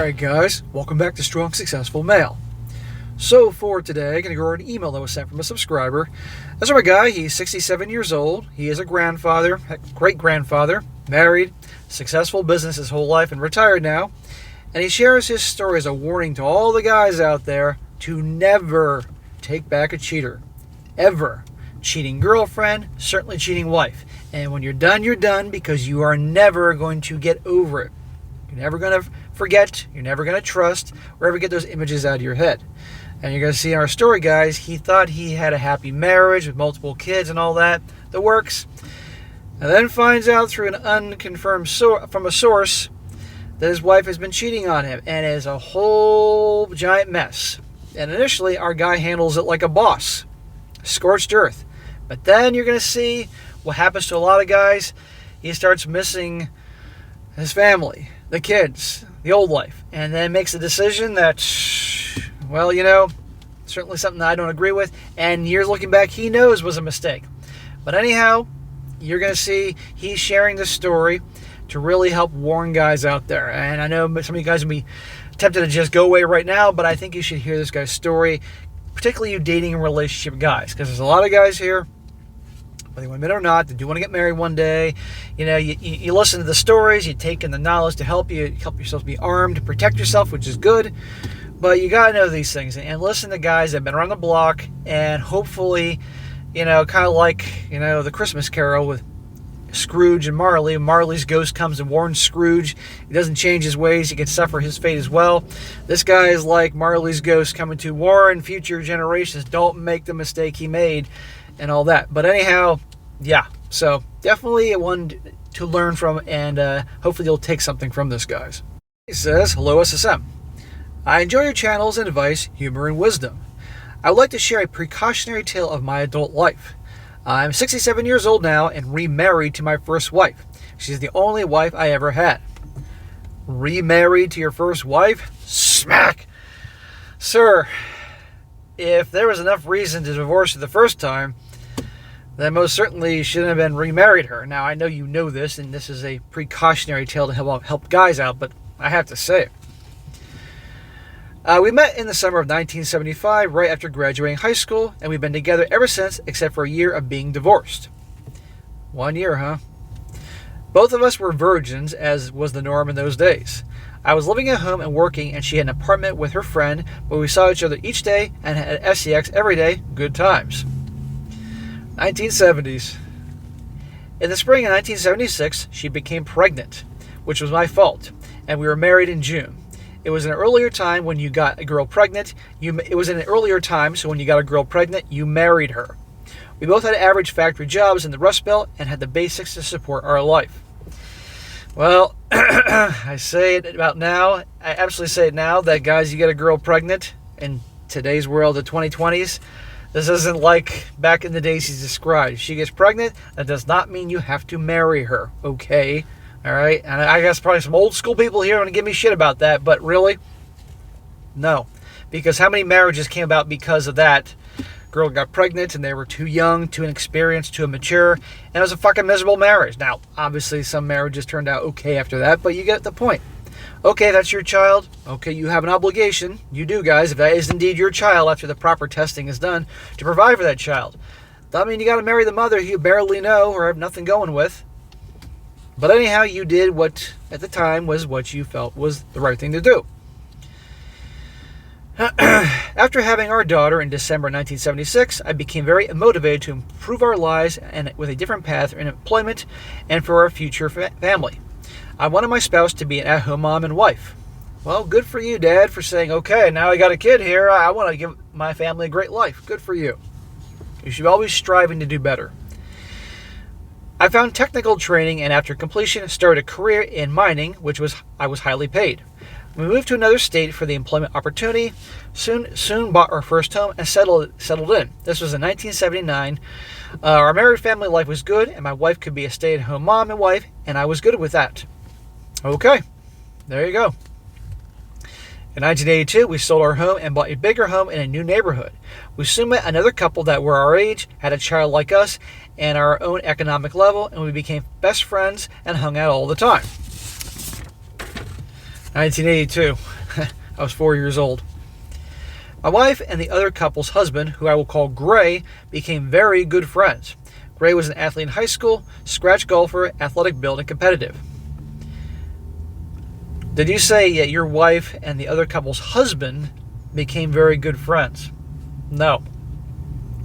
Alright guys, welcome back to Strong Successful Male. So for today, I'm going to go over an email that was sent from a subscriber. This is my guy. He's 67 years old. He is a grandfather, a great-grandfather, married, successful business his whole life and retired now. And he shares his story as a warning to all the guys out there to never take back a cheater. Ever. Cheating girlfriend, certainly cheating wife. And when you're done because you are never going to get over it. You're never going to forget, you're never going to trust, or ever get those images out of your head. And you're going to see in our story, guys, he thought he had a happy marriage with multiple kids and all that, the works, and then finds out through an unconfirmed from a source that his wife has been cheating on him, and it is a whole giant mess. And initially, our guy handles it like a boss, scorched earth. But then you're going to see what happens to a lot of guys. He starts missing his family, the kids, the old life, and then makes a decision that, well, certainly something I don't agree with, and years looking back, he knows was a mistake. But anyhow, you're going to see he's sharing this story to really help warn guys out there. And I know some of you guys will be tempted to just go away right now, but I think you should hear this guy's story, particularly you dating and relationship guys, because there's a lot of guys here, whether you admit it or not, they do want to get married one day. You listen to the stories, you take in the knowledge to help yourself be armed, to protect yourself, which is good. But you got to know these things and listen to guys that have been around the block and hopefully, kind of like, the Christmas Carol with Scrooge and Marley. Marley's ghost comes and warns Scrooge. He doesn't change his ways. He can suffer his fate as well. This guy is like Marley's ghost coming to warn future generations. Don't make the mistake he made and all that. But anyhow, yeah. So definitely one to learn from, and hopefully you'll take something from this, guys. He says, "Hello, SSM. I enjoy your channels and advice, humor, and wisdom. I would like to share a precautionary tale of my adult life. I'm 67 years old now and remarried to my first wife. She's the only wife I ever had." Remarried to your first wife? Smack! Sir, if there was enough reason to divorce you the first time, then most certainly you shouldn't have been remarried her. Now, I know you know this, and this is a precautionary tale to help guys out, but I have to say it. We met in the summer of 1975, right after graduating high school, and we've been together ever since, except for a year of being divorced. 1 year, huh? Both of us were virgins, as was the norm in those days. I was living at home and working, and she had an apartment with her friend, but we saw each other each day and had SEX every day. Good times. 1970s. In the spring of 1976, she became pregnant, which was my fault, and we were married in June. It was an earlier time when you got a girl pregnant. It was an earlier time, so when you got a girl pregnant, you married her. We both had average factory jobs in the Rust Belt and had the basics to support our life. Well, I say it about now. I absolutely say it now that, guys, you get a girl pregnant in today's world, the 2020s. This isn't like back in the days he's described. If she gets pregnant, that does not mean you have to marry her, okay? All right? And I guess probably some old school people here are going to give me shit about that, but really? No. Because how many marriages came about because of that? Girl got pregnant and they were too young, too inexperienced, too immature, and it was a fucking miserable marriage. Now, obviously some marriages turned out okay after that, but you get the point. Okay, that's your child. Okay, you have an obligation. You do, guys, if that is indeed your child after the proper testing is done, to provide for that child. That means you got to marry the mother who you barely know or have nothing going with. But anyhow, you did what, at the time, was what you felt was the right thing to do. After having our daughter in December 1976, I became very motivated to improve our lives and with a different path in employment and for our future family. I wanted my spouse to be an at-home mom and wife. Well, good for you, Dad, for saying, okay, now I got a kid here. I want to give my family a great life. Good for you. You should always striving to do better. I found technical training and after completion started a career in mining, I was highly paid. We moved to another state for the employment opportunity, soon bought our first home and settled in. This was in 1979. Our married family life was good, and my wife could be a stay-at-home mom and wife, and I was good with that. Okay, there you go. In 1982, we sold our home and bought a bigger home in a new neighborhood. We soon met another couple that were our age, had a child like us, and our own economic level, and we became best friends and hung out all the time. 1982. I was 4 years old. My wife and the other couple's husband, who I will call Gray, became very good friends. Gray was an athlete in high school, scratch golfer, athletic build, and competitive. Did you say your wife and the other couple's husband became very good friends? No.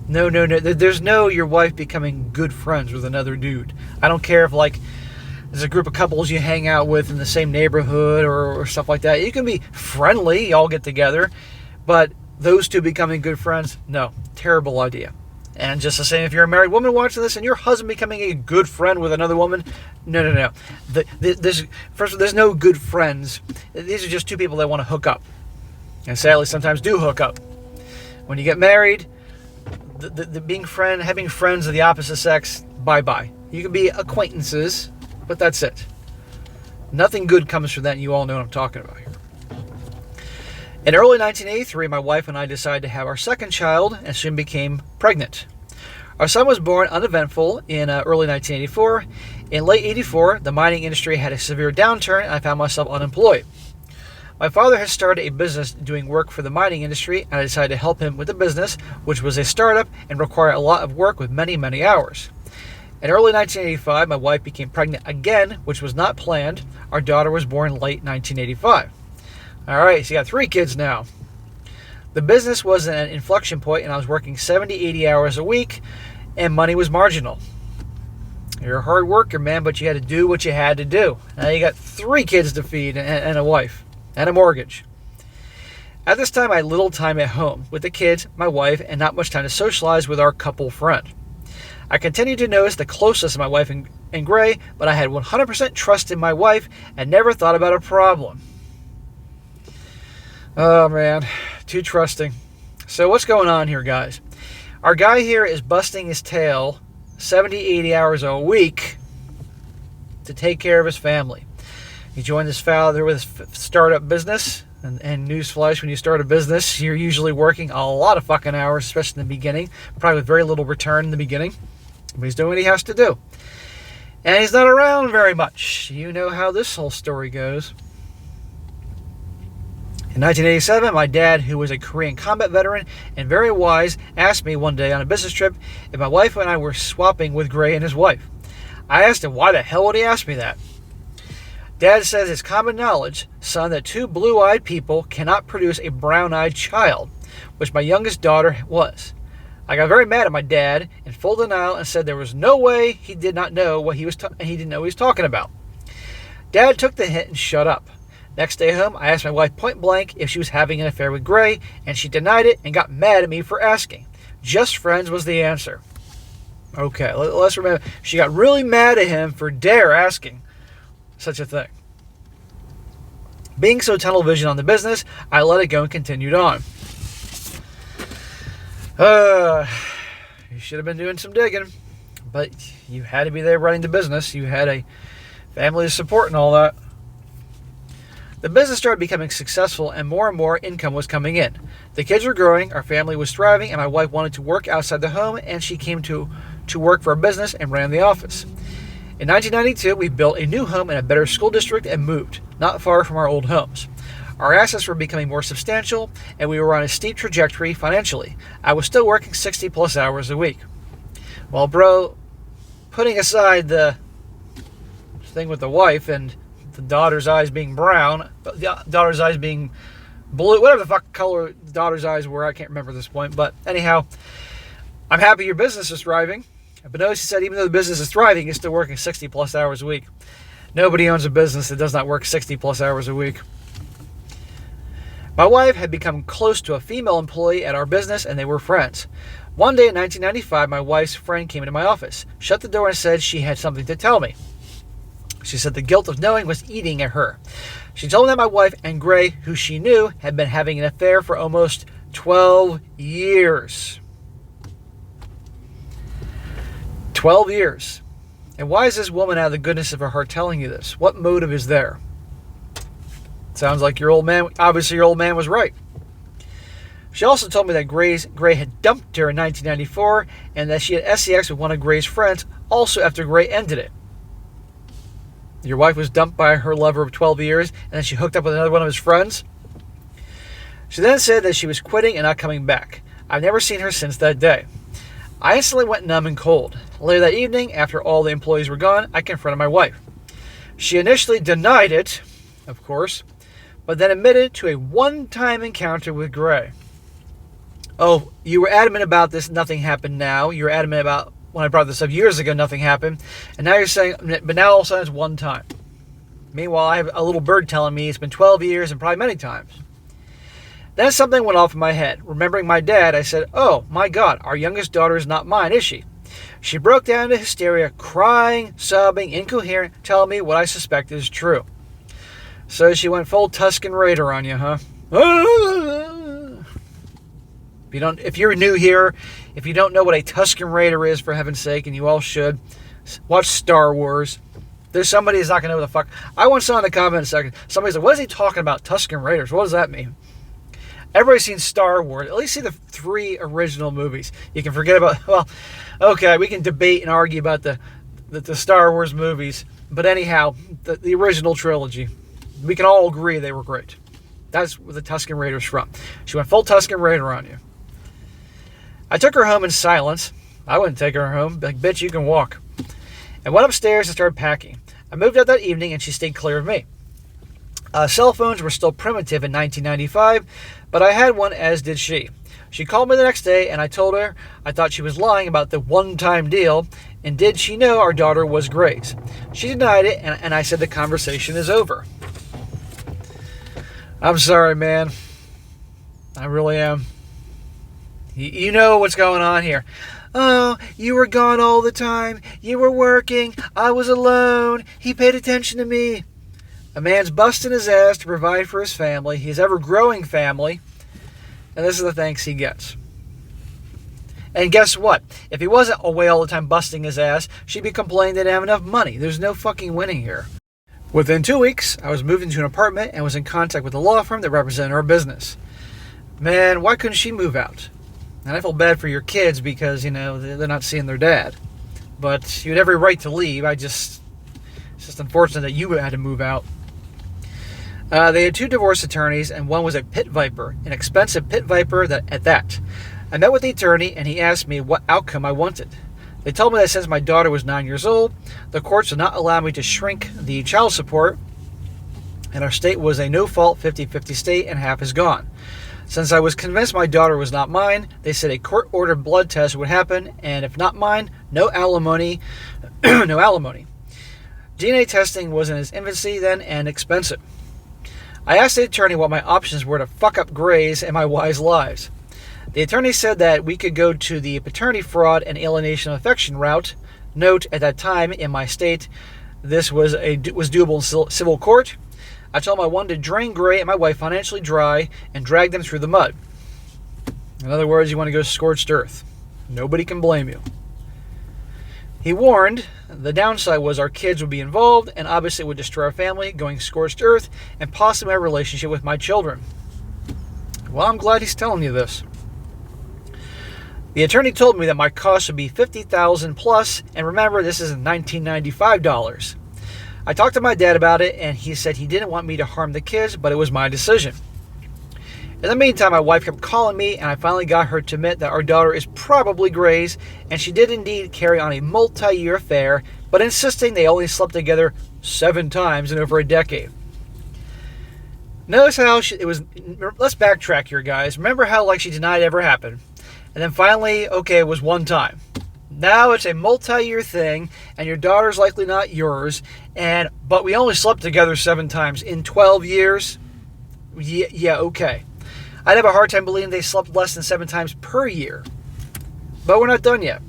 No. There's no your wife becoming good friends with another dude. I don't care if, like, there's a group of couples you hang out with in the same neighborhood or stuff like that. You can be friendly, y'all get together, but those two becoming good friends, no. Terrible idea. And just the same, if you're a married woman watching this and your husband becoming a good friend with another woman, no. There's no good friends. These are just two people that want to hook up. And sadly, sometimes do hook up. When you get married, having friends of the opposite sex, bye-bye. You can be acquaintances, but that's it. Nothing good comes from that, and you all know what I'm talking about here. In early 1983, my wife and I decided to have our second child and soon became pregnant. Our son was born uneventful in early 1984. In late 84, the mining industry had a severe downturn and I found myself unemployed. My father had started a business doing work for the mining industry, and I decided to help him with the business, which was a startup and required a lot of work with many, many hours. In early 1985, my wife became pregnant again, which was not planned. Our daughter was born late 1985. All right, so you got 3 kids now. The business was at an inflection point, and I was working 70, 80 hours a week, and money was marginal. You're a hard worker, man, but you had to do what you had to do. Now you got 3 kids to feed and a wife and a mortgage. At this time, I had little time at home with the kids, my wife, and not much time to socialize with our couple friend. I continued to notice the closeness of my wife and Gray, but I had 100% trust in my wife and never thought about a problem. Oh, man. Too trusting. So what's going on here, guys? Our guy here is busting his tail 70, 80 hours a week to take care of his family. He joined his father with his startup business. And newsflash, when you start a business, you're usually working a lot of fucking hours, especially in the beginning. Probably with very little return in the beginning. But he's doing what he has to do. And he's not around very much. You know how this whole story goes. In 1987, my dad, who was a Korean combat veteran and very wise, asked me one day on a business trip if my wife and I were swapping with Gray and his wife. I asked him, why the hell would he ask me that? Dad says it's common knowledge, son, that 2 blue-eyed people cannot produce a brown-eyed child, which my youngest daughter was. I got very mad at my dad in full denial and said there was no way he did not know what he didn't know what he was talking about. Dad took the hint and shut up. Next day home, I asked my wife point blank if she was having an affair with Gray, and she denied it and got mad at me for asking. Just friends was the answer. Okay, let's remember, she got really mad at him for dare asking such a thing. Being so tunnel vision on the business, I let it go and continued on. You should have been doing some digging, but you had to be there running the business. You had a family to support and all that. The business started becoming successful and more income was coming in. The kids were growing, our family was thriving, and my wife wanted to work outside the home, and she came to work for a business and ran the office. In 1992, we built a new home in a better school district and moved, not far from our old homes. Our assets were becoming more substantial, and we were on a steep trajectory financially. I was still working 60 plus hours a week. Well, bro, putting aside the thing with the wife and the daughter's eyes being brown, the daughter's eyes being blue, whatever the fuck color the daughter's eyes were, I can't remember at this point. But anyhow, I'm happy your business is thriving. But notice he said even though the business is thriving, he's still working 60 plus hours a week. Nobody owns a business that does not work 60 plus hours a week. My wife had become close to a female employee at our business, and they were friends. One day in 1995, my wife's friend came into my office, shut the door, and said she had something to tell me. She said the guilt of knowing was eating at her. She told me that my wife and Gray, who she knew, had been having an affair for almost 12 years. 12 years. And why is this woman out of the goodness of her heart telling you this? What motive is there? Sounds like your old man, obviously your old man was right. She also told me that Gray had dumped her in 1994 and that she had sex with one of Gray's friends also after Gray ended it. Your wife was dumped by her lover of 12 years and then she hooked up with another one of his friends? She then said that she was quitting and not coming back. I've never seen her since that day. I instantly went numb and cold. Later that evening, after all the employees were gone, I confronted my wife. She initially denied it, of course, but then admitted to a one-time encounter with Gray. Oh, you were adamant about this, nothing happened now. You were adamant about when I brought this up years ago, nothing happened. And now you're saying, but now all of a sudden it's one time. Meanwhile, I have a little bird telling me it's been 12 years and probably many times. Then something went off in my head. Remembering my dad, I said, oh my God, our youngest daughter is not mine, is she? She broke down into hysteria, crying, sobbing, incoherent, telling me what I suspect is true. So she went full Tusken Raider on you, huh? If you're new here, if you don't know what a Tusken Raider is, for heaven's sake, and you all should, watch Star Wars. There's somebody who's not going to know what the fuck. I once saw in the comment section, somebody's like, what is he talking about, Tusken Raiders? What does that mean? Everybody's seen Star Wars. At least see the 3 original movies. You can forget about, well, okay, we can debate and argue about the Star Wars movies. But anyhow, the original trilogy, we can all agree they were great. That's where the Tusken Raider's from. She went full Tusken Raider on you. I took her home in silence. I wouldn't take her home. Like, bitch, you can walk. I went upstairs and started packing. I moved out that evening and she stayed clear of me. Cell phones were still primitive in 1995, but I had one, as did she. She called me the next day and I told her I thought she was lying about the one-time deal, and did she know our daughter was Gray's. She denied it, and I said the conversation is over. I'm sorry, man. I really am. You know what's going on here. Oh, you were gone all the time. You were working. I was alone. He paid attention to me. A man's busting his ass to provide for his family, his ever-growing family, and this is the thanks he gets. And guess what? If he wasn't away all the time busting his ass, she'd be complaining they didn't have enough money. There's no fucking winning here. Within 2 weeks, I was moved into an apartment and was in contact with a law firm that represented our business. Man, why couldn't she move out? And I feel bad for your kids because, you know, they're not seeing their dad. But you had every right to leave. It's just unfortunate that you had to move out. They had 2 divorce attorneys, and one was a pit viper, an expensive pit viper at that. I met with the attorney, and he asked me what outcome I wanted. They told me that since my daughter was 9 years old, the courts would not allow me to shrink the child support, and our state was a no-fault 50-50 state, and half is gone. Since I was convinced my daughter was not mine, they said a court-ordered blood test would happen, and if not mine, no alimony. No alimony. DNA testing was in its infancy then and expensive. I asked the attorney what my options were to fuck up Gray's and my wife's lives. The attorney said that we could go to the paternity fraud and alienation of affection route. Note, at that time in my state, this was doable in civil court. I told him I wanted to drain Gray and my wife financially dry and drag them through the mud. In other words, you want to go scorched earth. Nobody can blame you. He warned the downside was our kids would be involved, and obviously it would destroy our family, going scorched earth, and possibly my relationship with my children. Well, I'm glad he's telling you this. The attorney told me that my cost would be $50,000 plus, and remember, this is in $1995. I talked to my dad about it, and he said he didn't want me to harm the kids, but it was my decision. In the meantime, my wife kept calling me, and I finally got her to admit that our daughter is probably Gray's, and she did indeed carry on a multi-year affair, but insisting they only slept together 7 times in over a decade. Notice how it was. Let's backtrack here, guys. Remember how she denied it ever happened, and then finally, okay, it was one time. Now it's a multi-year thing, and your daughter's likely not yours, but we only slept together 7 times in 12 years. Yeah, okay. I'd have a hard time believing they slept less than 7 times per year. But we're not done yet.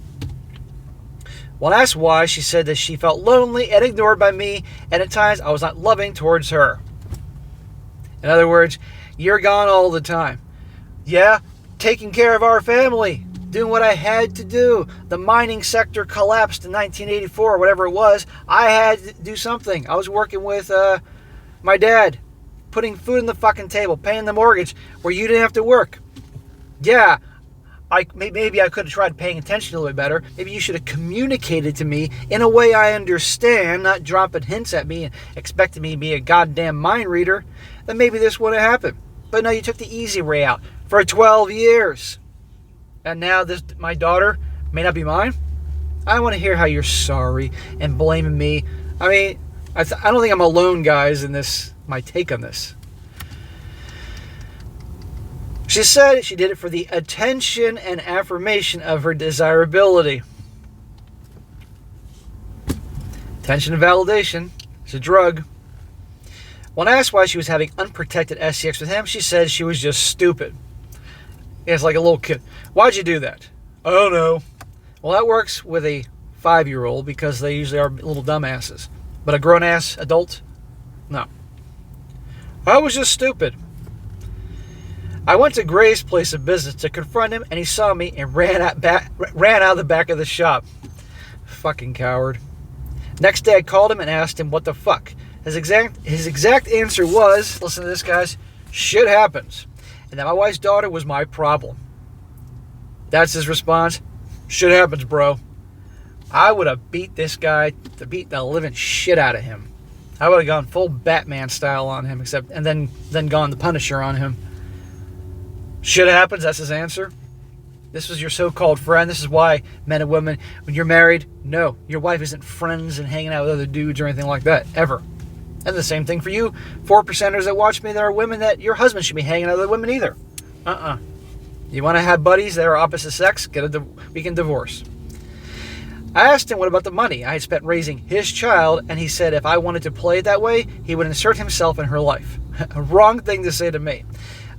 When asked why, she said that she felt lonely and ignored by me, and at times I was not loving towards her. In other words, you're gone all the time. Yeah, taking care of our family, doing what I had to do. The mining sector collapsed in 1984, whatever it was. I had to do something. I was working with my dad, putting food on the fucking table, paying the mortgage where you didn't have to work. Yeah, maybe I could have tried paying attention a little bit better. Maybe you should have communicated to me in a way I understand, not dropping hints at me and expecting me to be a goddamn mind reader. Then maybe this would have happened. But no, you took the easy way out for 12 years. And now my daughter may not be mine. I want to hear how you're sorry and blaming me. I mean, I don't think I'm alone, guys, in this, my take on this. She said she did it for the attention and affirmation of her desirability. Attention and validation is a drug. When asked why she was having unprotected sex with him, she said she was just stupid. It's like a little kid. Why'd you do that? I don't know. Well, that works with a 5-year-old because they usually are little dumbasses. But a grown-ass adult? No. I was just stupid. I went to Gray's place of business to confront him, and he saw me and ran out of the back of the shop. Fucking coward. Next day, I called him and asked him what the fuck. His exact answer was, listen to this, guys, shit happens. And that my wife's daughter was my problem. That's his response. Shit happens, bro. I would have beat this guy to beat the living shit out of him. I would have gone full Batman style on him, and then gone the Punisher on him. Shit happens, that's his answer. This was your so-called friend. This is why, men and women, when you're married, no, your wife isn't friends and hanging out with other dudes or anything like that, ever. And the same thing for you, 4%ers that watch me, there are women that your husband should be hanging out with other women either. You want to have buddies that are opposite sex? We can divorce. I asked him what about the money I had spent raising his child, and he said if I wanted to play it that way, he would insert himself in her life. A wrong thing to say to me.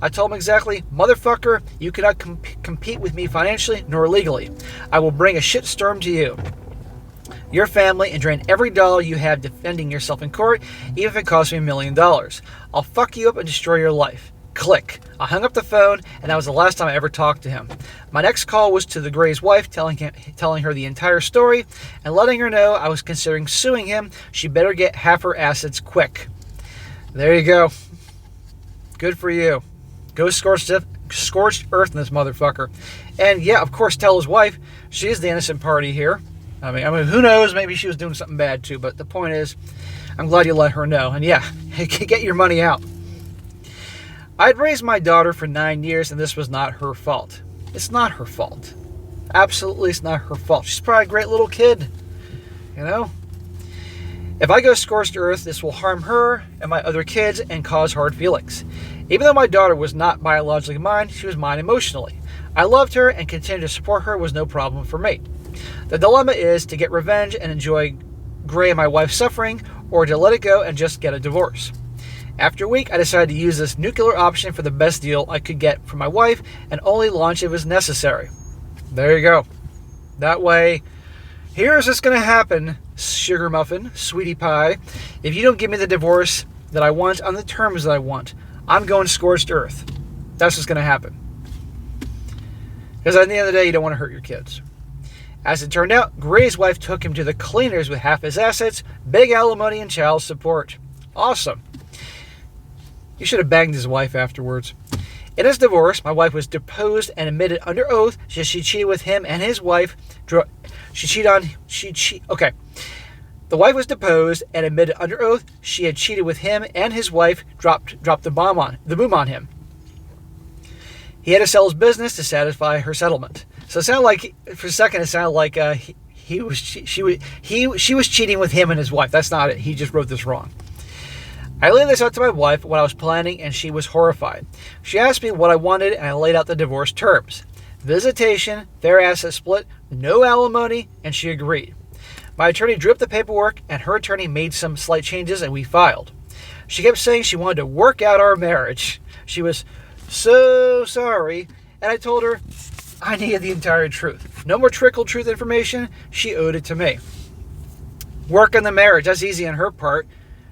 I told him exactly, motherfucker, you cannot compete with me financially nor legally. I will bring a shitstorm to you, your family, and drain every dollar you have defending yourself in court, even if it costs me $1 million. I'll fuck you up and destroy your life. Click. I hung up the phone, and that was the last time I ever talked to him. My next call was to the Gray's wife, telling her the entire story, and letting her know I was considering suing him. She better get half her assets quick. There you go. Good for you. Go scorched earth in this motherfucker. And yeah, of course, tell his wife she is the innocent party here. I mean, who knows? Maybe she was doing something bad too. But the point is, I'm glad you let her know. And yeah, get your money out. I'd raised my daughter for 9 years, and this was not her fault. It's not her fault. Absolutely, it's not her fault. She's probably a great little kid. You know? If I go scorched earth, this will harm her and my other kids and cause hard feelings. Even though my daughter was not biologically mine, she was mine emotionally. I loved her, and continue to support her was no problem for me. The dilemma is to get revenge and enjoy Gray and my wife's suffering, or to let it go and just get a divorce. After a week, I decided to use this nuclear option for the best deal I could get for my wife, and only launch if it was necessary. There you go. That way, here's what's going to happen, sugar muffin, sweetie pie. If you don't give me the divorce that I want on the terms that I want, I'm going scorched earth. That's what's going to happen. Because at the end of the day, you don't want to hurt your kids. As it turned out, Gray's wife took him to the cleaners with half his assets, big alimony, and child support. Awesome. He should have banged his wife afterwards. In his divorce, my wife was deposed and admitted under oath that she cheated with him and his wife. The wife was deposed and admitted under oath she had cheated with him, and his wife dropped the boom on him. He had to sell his business to satisfy her settlement. So it sounded like, for a second, she was cheating with him and his wife. That's not it. He just wrote this wrong. I laid this out to my wife when I was planning, and she was horrified. She asked me what I wanted, and I laid out the divorce terms. Visitation, fair asset split, no alimony, and she agreed. My attorney drew up the paperwork, and her attorney made some slight changes, and we filed. She kept saying she wanted to work out our marriage. She was so sorry, and I told her I needed the entire truth. No more trickle truth information. She owed it to me. Work on the marriage. That's easy on her part.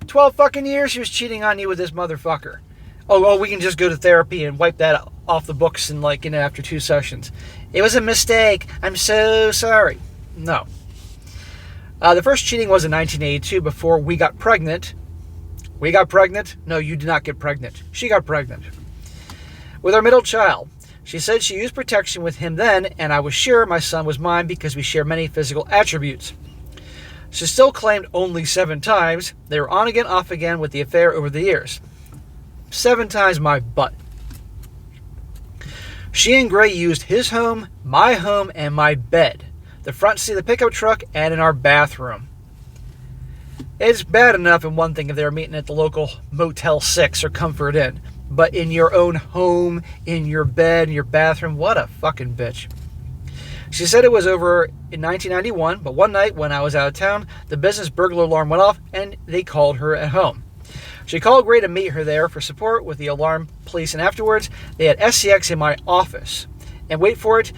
12 fucking years she was cheating on you with this motherfucker. Oh, we can just go to therapy and wipe that off the books in after 2 sessions. It was a mistake. I'm so sorry. No. The first cheating was in 1982 before we got pregnant. We got pregnant? No, you did not get pregnant. She got pregnant. With our middle child. She said she used protection with him then, and I was sure my son was mine because we share many physical attributes. She still claimed only 7 times. They were on again, off again with the affair over the years. 7 times my butt. She and Gray used his home, my home, and my bed, the front seat of the pickup truck, and in our bathroom. It's bad enough in one thing if they were meeting at the local Motel 6 or Comfort Inn, but in your own home, in your bed, in your bathroom, what a fucking bitch. She said it was over in 1991, but one night when I was out of town, the business burglar alarm went off and they called her at home. She called Gray to meet her there for support with the alarm police, and afterwards they had SCX in my office. And wait for it,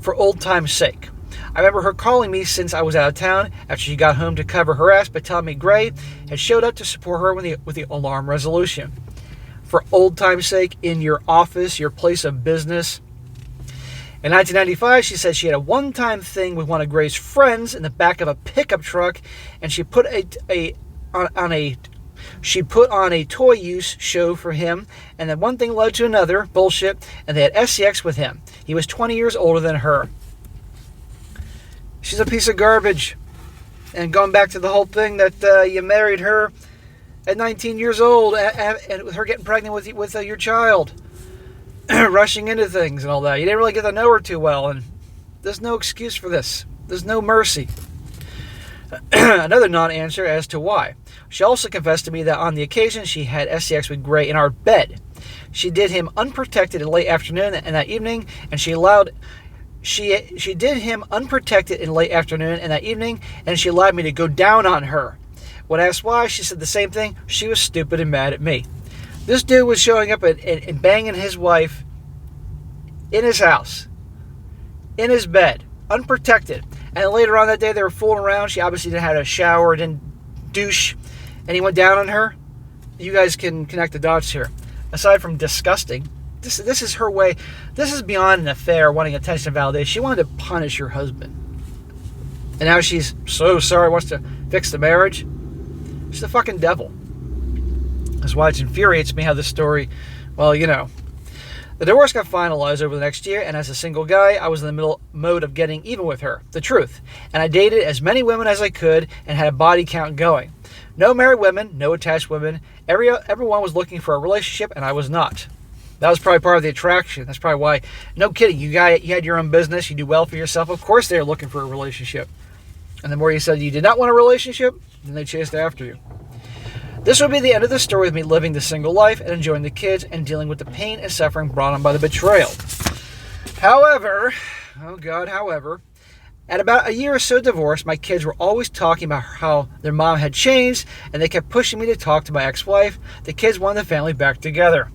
for old time's sake. I remember her calling me since I was out of town after she got home to cover her ass by telling me Gray had showed up to support her with the alarm resolution. For old time's sake, in your office, your place of business. In 1995, she said she had a one-time thing with one of Gray's friends in the back of a pickup truck, and she put on a toy use show for him, and then one thing led to another, bullshit, and they had SCX with him. He was 20 years older than her. She's a piece of garbage. And going back to the whole thing that you married her at 19 years old, and with her getting pregnant with your child, rushing into things and all that. You didn't really get to know her too well, and there's no excuse for this. There's no mercy. Another non-answer as to why. She also confessed to me that on the occasion she had SCX with Gray in our bed. She did him unprotected in late afternoon and that evening, and she did him unprotected in late afternoon and that evening, and she allowed me to go down on her. When asked why, she said the same thing. She was stupid and mad at me. This dude was showing up and banging his wife in his house, in his bed, unprotected. And later on that day, they were fooling around. She obviously didn't have a shower, didn't douche, and he went down on her. You guys can connect the dots here. Aside from disgusting, this is her way. This is beyond an affair, wanting attention and validation. She wanted to punish her husband. And now she's so sorry, wants to fix the marriage. She's the fucking devil. That's why it infuriates me how this story, well, you know. The divorce got finalized over the next year, and as a single guy, I was in the middle mode of getting even with her, the truth. And I dated as many women as I could and had a body count going. No married women, no attached women. Everyone was looking for a relationship, and I was not. That was probably part of the attraction. That's probably why. No kidding, you had your own business, you do well for yourself. Of course they were looking for a relationship. And the more you said you did not want a relationship, then they chased after you. This would be the end of the story with me living the single life and enjoying the kids and dealing with the pain and suffering brought on by the betrayal. However, at about a year or so divorced, my kids were always talking about how their mom had changed, and they kept pushing me to talk to my ex-wife. The kids wanted the family back together.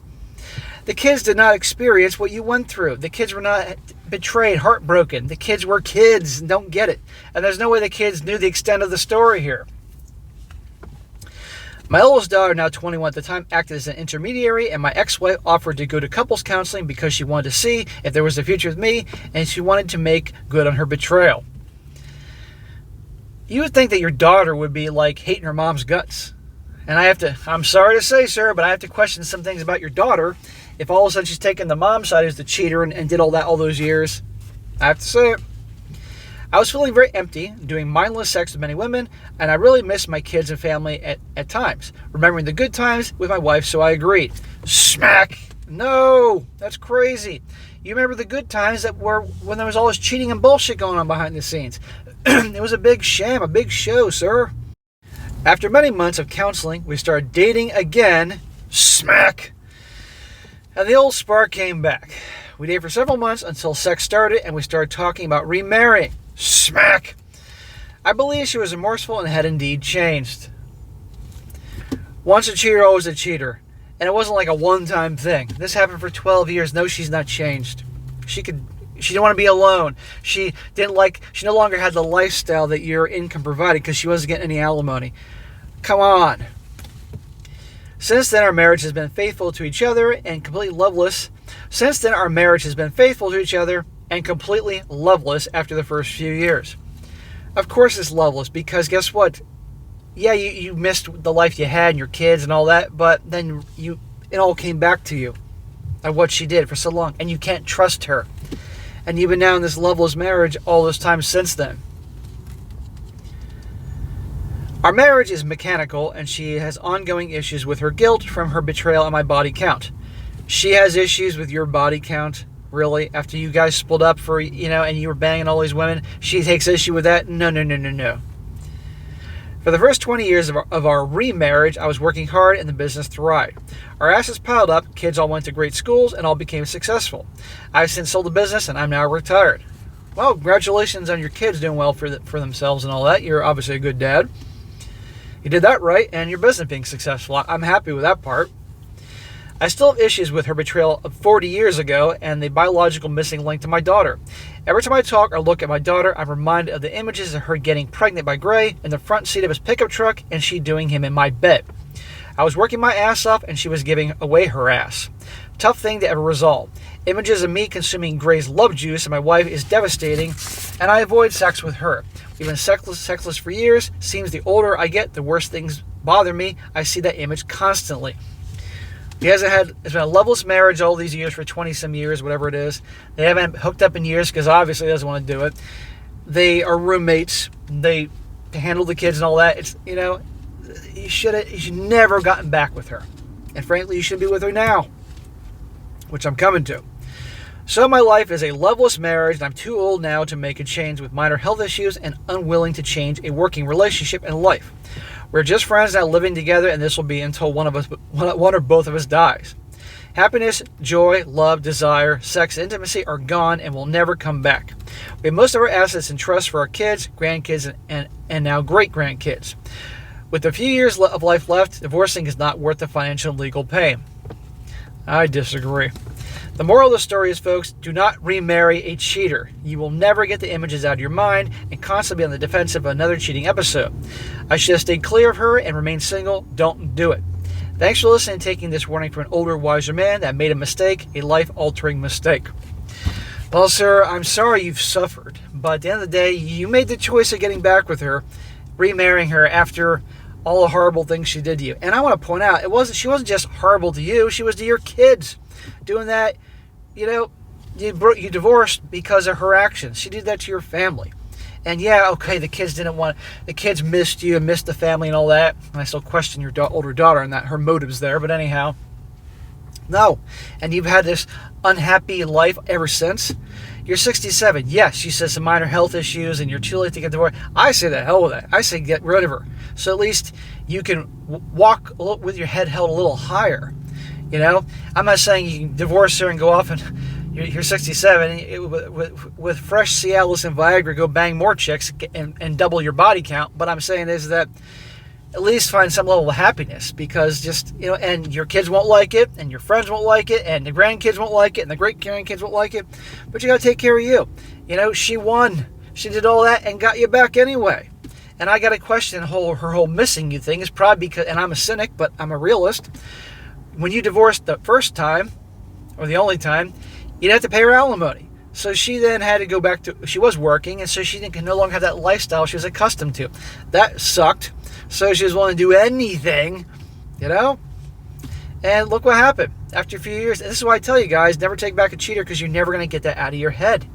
The kids did not experience what you went through. The kids were not betrayed, heartbroken. The kids were kids and don't get it. And there's no way the kids knew the extent of the story here. My oldest daughter, now 21 at the time, acted as an intermediary, and my ex-wife offered to go to couples counseling because she wanted to see if there was a future with me, and she wanted to make good on her betrayal. You would think that your daughter would be like hating her mom's guts. And I'm sorry to say, sir, but I have to question some things about your daughter. If all of a sudden she's taking the mom side as the cheater and did all those years, I have to say it. I was feeling very empty, doing mindless sex with many women, and I really missed my kids and family at times, remembering the good times with my wife, so I agreed. Smack! No, that's crazy. You remember the good times that were when there was all this cheating and bullshit going on behind the scenes. It was a big sham, a big show, sir. After many months of counseling, we started dating again. Smack! And the old spark came back. We dated for several months until sex started, and we started talking about remarrying. Smack! I believe she was remorseful and had indeed changed. Once a cheater, always a cheater. And it wasn't like a one-time thing. This happened for 12 years. No, she's not changed. She didn't want to be alone. She no longer had the lifestyle that your income provided because she wasn't getting any alimony. Come on. Since then, our marriage has been faithful to each other and completely loveless. After the first few years. Of course it's loveless because guess what? Yeah, you missed the life you had and your kids and all that, but then it all came back to you of what she did for so long, and you can't trust her. And you've been now in this loveless marriage all this time since then. Our marriage is mechanical, and she has ongoing issues with her guilt from her betrayal and my body count. She has issues with your body count. Really? After you guys split up for, and you were banging all these women, she takes issue with that? No, no, no, no, no. For the first 20 years of our remarriage, I was working hard and the business thrived. Our assets piled up, kids all went to great schools, and all became successful. I've since sold the business, and I'm now retired. Well, congratulations on your kids doing well for themselves and all that. You're obviously a good dad. You did that right, and your business being successful. I'm happy with that part. I still have issues with her betrayal of 40 years ago and the biological missing link to my daughter. Every time I talk or look at my daughter, I'm reminded of the images of her getting pregnant by Gray in the front seat of his pickup truck and she doing him in my bed. I was working my ass off and she was giving away her ass. Tough thing to ever resolve. Images of me consuming Gray's love juice and my wife is devastating, and I avoid sex with her. We've been sexless for years. Seems the older I get, the worse things bother me. I see that image constantly. It's been a loveless marriage all these years for 20-some years, whatever it is. They haven't hooked up in years because obviously he doesn't want to do it. They are roommates. They handle the kids and all that. It's, you should never have gotten back with her. And frankly, you should be with her now, which I'm coming to. So my life is a loveless marriage, and I'm too old now to make a change with minor health issues and unwilling to change a working relationship and life. We're just friends now living together, and this will be until one or both of us dies. Happiness, joy, love, desire, sex, intimacy are gone and will never come back. We have most of our assets in trust for our kids, grandkids, and now great-grandkids. With a few years of life left, divorcing is not worth the financial and legal pain. I disagree. The moral of the story is, folks, do not remarry a cheater. You will never get the images out of your mind and constantly be on the defensive of another cheating episode. I should have stayed clear of her and remained single. Don't do it. Thanks for listening and taking this warning from an older, wiser man that made a mistake, a life-altering mistake. Well, sir, I'm sorry you've suffered, but at the end of the day, you made the choice of getting back with her, remarrying her after all the horrible things she did to you. And I want to point out, she wasn't just horrible to you, she was to your kids. Doing that, you divorced because of her actions. She did that to your family. And yeah, okay, the kids missed you and missed the family and all that. And I still question your older daughter and that her motives there, but anyhow. No. And you've had this unhappy life ever since. You're 67. Yes, she says some minor health issues and you're too late to get divorced. I say the hell with that. I say get rid of her. So at least you can walk with your head held a little higher. I'm not saying you can divorce her and go off and you're 67 with fresh Cialis and Viagra, go bang more chicks and double your body count. But I'm saying is that at least find some level of happiness, because and your kids won't like it, and your friends won't like it, and the grandkids won't like it, and the great grandkids won't like it. But you got to take care of you. She won. She did all that and got you back anyway. And I got to question her whole missing you thing is probably because, and I'm a cynic, but I'm a realist. When you divorced the first time, or the only time, you'd have to pay her alimony. So she then had to go back to, she was working, and so she didn't no longer have that lifestyle she was accustomed to. That sucked. So she was willing to do anything, And look what happened. After a few years, and this is why I tell you guys, never take back a cheater, because you're never going to get that out of your head.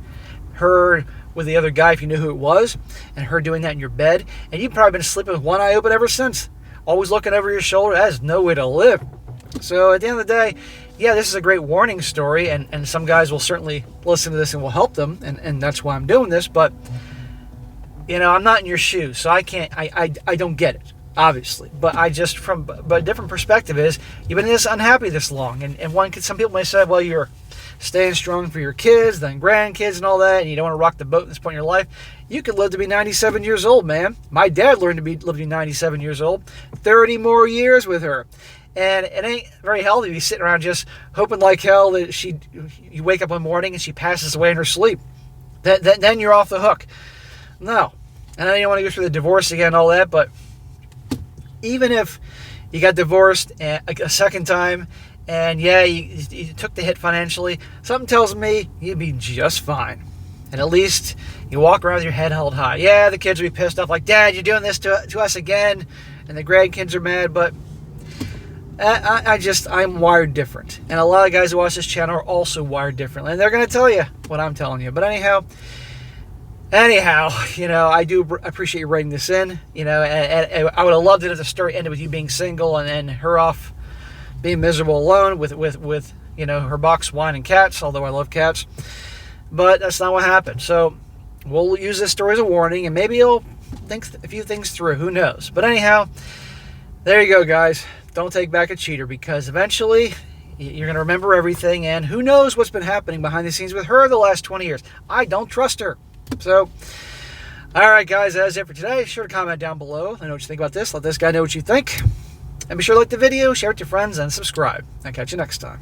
Her with the other guy, if you knew who it was, and her doing that in your bed, and you've probably been sleeping with one eye open ever since. Always looking over your shoulder. That is no way to live. So at the end of the day, yeah, this is a great warning story, and some guys will certainly listen to this and will help them, and that's why I'm doing this. But I'm not in your shoes, so I can't. I don't get it, obviously. But but a different perspective is you've been this unhappy this long, and some people may say, well, you're staying strong for your kids, then grandkids, and all that, and you don't want to rock the boat at this point in your life. You could live to be 97 years old, man. My dad learned to live to be 97 years old, 30 more years with her. And it ain't very healthy to be sitting around just hoping like hell that you wake up one morning and she passes away in her sleep. Then you're off the hook. No. And I don't want to go through the divorce again and all that, but even if you got divorced a second time, and yeah, you took the hit financially, something tells me you'd be just fine. And at least you walk around with your head held high. Yeah, the kids will be pissed off like, Dad, you're doing this to us again. And the grandkids are mad, but I'm wired different. And a lot of guys who watch this channel are also wired differently. And they're going to tell you what I'm telling you. But anyhow, I do appreciate you writing this in. And I would have loved it if the story ended with you being single and her off being miserable alone with you know, her box wine and cats, although I love cats. But that's not what happened. So we'll use this story as a warning, and maybe you'll think a few things through. Who knows? But anyhow, there you go, guys. Don't take back a cheater, because eventually you're going to remember everything, and who knows what's been happening behind the scenes with her the last 20 years. I don't trust her. So, all right, guys, that's it for today. Be sure to comment down below. Let me know what you think about this. Let this guy know what you think. And be sure to like the video, share it with your friends, and subscribe. I'll catch you next time.